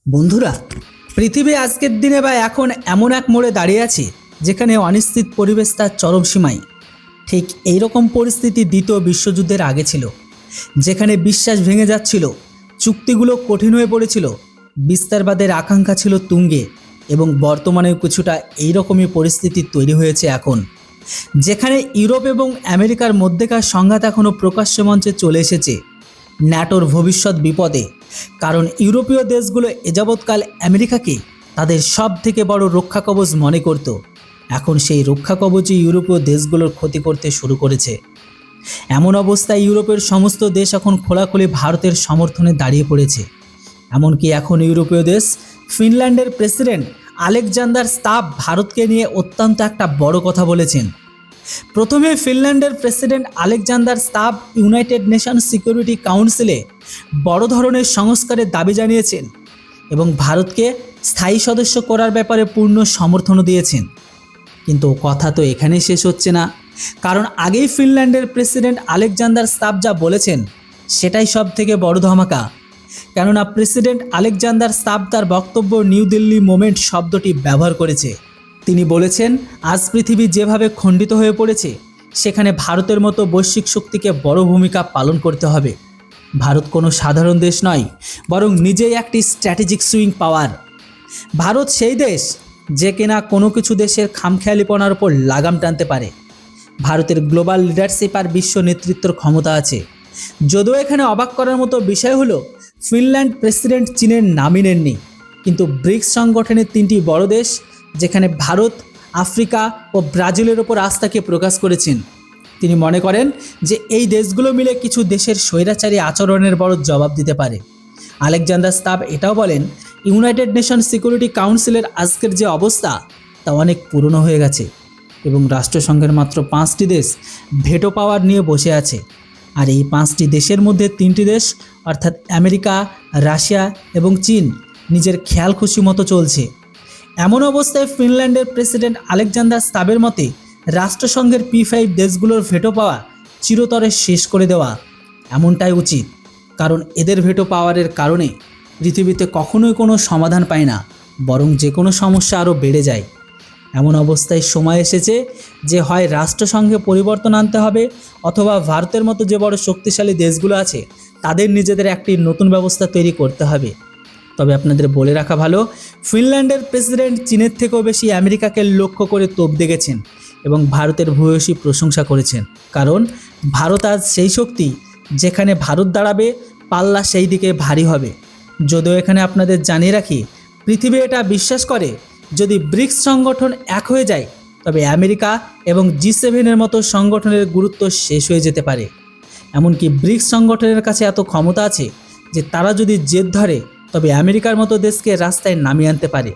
বন্ধুরা, পৃথিবী আজকের দিনে বা এখন এমন এক মোড়ে দাঁড়িয়ে আছে যেখানে অনিশ্চিত পরিবেশ তার চরম সীমায়। ঠিক এইরকম পরিস্থিতি দ্বিতীয় বিশ্বযুদ্ধের আগে ছিল, যেখানে বিশ্বাস ভেঙে যাচ্ছিল, চুক্তিগুলো কঠিন হয়ে পড়েছিল, বিস্তারবাদের আকাঙ্ক্ষা ছিল তুঙ্গে। এবং বর্তমানেও কিছুটা এইরকমই পরিস্থিতি তৈরি হয়েছে এখন, যেখানে ইউরোপ এবং আমেরিকার মধ্যেকার সংঘাত এখনও প্রকাশ্য মঞ্চে চলে এসেছে। ন্যাটোর ভবিষ্যৎ বিপদে, কারণ ইউরোপীয় দেশগুলো এযাবৎকাল আমেরিকাকে তাদের সব থেকে বড় রক্ষা কবচ মনে করত। এখন সেই রক্ষা কবচই ইউরোপীয় দেশগুলোর ক্ষতি করতে শুরু করেছে। এমন অবস্থায় ইউরোপের সমস্ত দেশ এখন খোলাখুলি ভারতের সমর্থনে দাঁড়িয়ে পড়েছে। এমনকি এখন ইউরোপীয় দেশ ফিনল্যান্ডের প্রেসিডেন্ট আলেকজান্ডার স্তাব ভারতকে নিয়ে অত্যন্ত একটা বড় কথা বলেছেন। প্রথমে ফিনল্যান্ডের president Alexander Stubb United Nations Security কাউন্সিলে বড় ধরনের সংস্কারের দাবি জানিয়েছেন এবং ভারতকে স্থায়ী সদস্য করার ব্যাপারে পূর্ণ সমর্থনও দিয়েছেন। কিন্তু কথা তো এখানেই শেষ হচ্ছে না, কারণ আগেই ফিনল্যান্ডের প্রেসিডেন্ট আলেকজান্ডার স্তাব যা বলেছেন সেটাই সব থেকে বড় ধামাকা। কেননা প্রেসিডেন্ট আলেকজান্ডার স্তাব তার বক্তব্য নিউ দিল্লি মোমেন্ট শব্দটি ব্যবহার করেছে। তিনি বলেছেন, আজ পৃথিবী যেভাবে খণ্ডিত হয়ে পড়েছে সেখানে ভারতের মতো বৈশ্বিক শক্তিকে বড় ভূমিকা পালন করতে হবে। ভারত কোনো সাধারণ দেশ নয়, বরং নিজেই একটি স্ট্র্যাটেজিক সুইং পাওয়ার। ভারত সেই দেশ যে কিনা কোনো কিছু দেশের খামখেয়ালিপনার উপর লাগাম টানতে পারে। ভারতের গ্লোবাল লিডারশিপ আর বিশ্ব নেতৃত্বের ক্ষমতা আছে। যদিও এখানে অবাক করার মতো বিষয় হলো ফিনল্যান্ড প্রেসিডেন্ট চীনের নামই নেননি, কিন্তু ব্রিক্স সংগঠনের তিনটি বড় দেশ যেখানে ভারত, আফ্রিকা ও ব্রাজিলের ওপর আস্থাকে প্রকাশ করেছেন। তিনি মনে করেন যে এই দেশগুলো মিলে কিছু দেশের স্বৈরাচারী আচরণের বড় জবাব দিতে পারে। আলেকজান্ডার স্তাব এটাও বলেন, ইউনাইটেড নেশন সিকিউরিটি কাউন্সিলের আজকের যে অবস্থা তা অনেক পুরনো হয়ে গেছে এবং রাষ্ট্রসংঘের মাত্র 5টি দেশ ভেটো পাওয়ার নিয়ে বসে আছে। আর এই 5টি দেশের মধ্যে 3টি দেশ অর্থাৎ আমেরিকা, রাশিয়া এবং চীন নিজের খেয়াল খুশি মতো চলছে। এমন অবস্থায় ফিনল্যান্ডের প্রেসিডেন্ট আলেকজান্ডার স্তাবের মতে রাষ্ট্রসংঘের P5 দেশগুলোর ভেটো পাওয়া চিরতরে শেষ করে দেওয়া এমনটাই উচিত, কারণ এদের ভেটো পাওয়ারের কারণে পৃথিবীতে কখনোই কোনো সমাধান পায় না, বরং যে কোনো সমস্যা আরও বেড়ে যায়। এমন অবস্থায় সময় এসেছে যে হয় রাষ্ট্রসংঘে পরিবর্তন আনতে হবে, অথবা ভারতের মতো যে বড় শক্তিশালী দেশগুলো আছে তাদের নিজেদের একটি নতুন ব্যবস্থা তৈরি করতে হবে। তবে আপনাদের বলে রাখা ভালো, ফিনল্যান্ডের প্রেসিডেন্ট চীনের থেকেও বেশি আমেরিকাকে লক্ষ্য করে তোপ দেখেছেন এবং ভারতের ভূয়সী প্রশংসা করেছেন। কারণ ভারত আজ সেই শক্তি যেখানে ভারত দাঁড়াবে পাল্লা সেই দিকে ভারী হবে। যদিও এখানে আপনাদের জানিয়ে রাখি, পৃথিবী এটা বিশ্বাস করে যদি ব্রিক্স সংগঠন এক হয়ে যায় তবে আমেরিকা এবং G7-এর মতো সংগঠনের গুরুত্ব শেষ হয়ে যেতে পারে। এমনকি ব্রিক্স সংগঠনের কাছে এত ক্ষমতা আছে যে তারা যদি জেদ ধরে তবে আমেরিকার মতো দেশকে রাস্তায় নামিয়ে আনতে পারে।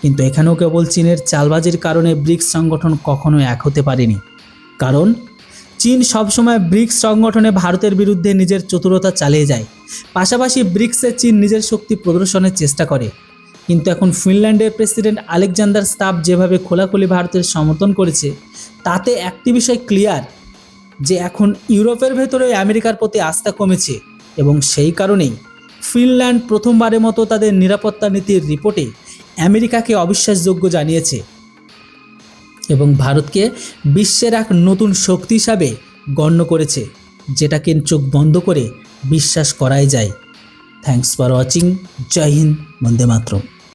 কিন্তু এখানেও কেবল চীনের চালবাজির কারণে ব্রিক্স সংগঠন কখনো এক হতে পারেনি। কারণ চীন সবসময় ব্রিক্স সংগঠনে ভারতের বিরুদ্ধে নিজের চতুরতা চালিয়ে যায়। পাশাপাশি ব্রিক্সে চীন নিজের শক্তি প্রদর্শনের চেষ্টা করে। কিন্তু এখন ফিনল্যান্ডের প্রেসিডেন্ট আলেকজান্ডার স্তাব যেভাবে খোলাখুলি ভারতের সমর্থন করেছে তাতে একটি বিষয় ক্লিয়ার, যে এখন ইউরোপের ভেতরে আমেরিকার প্রতি আস্থা কমেছে এবং সেই কারণেই ফিনল্যান্ড প্রথমবারের মতো তাদের নিরাপত্তা নীতির রিপোর্টে আমেরিকাকে অবিশ্বাসযোগ্য জানিয়েছে এবং ভারতকে বিশ্বের এক নতুন শক্তি হিসাবে গণ্য করেছে, যেটাকে চোখ বন্ধ করে বিশ্বাস করাই যায়। Thanks for watching. জয় হিন্দ, বন্দে মাতরম।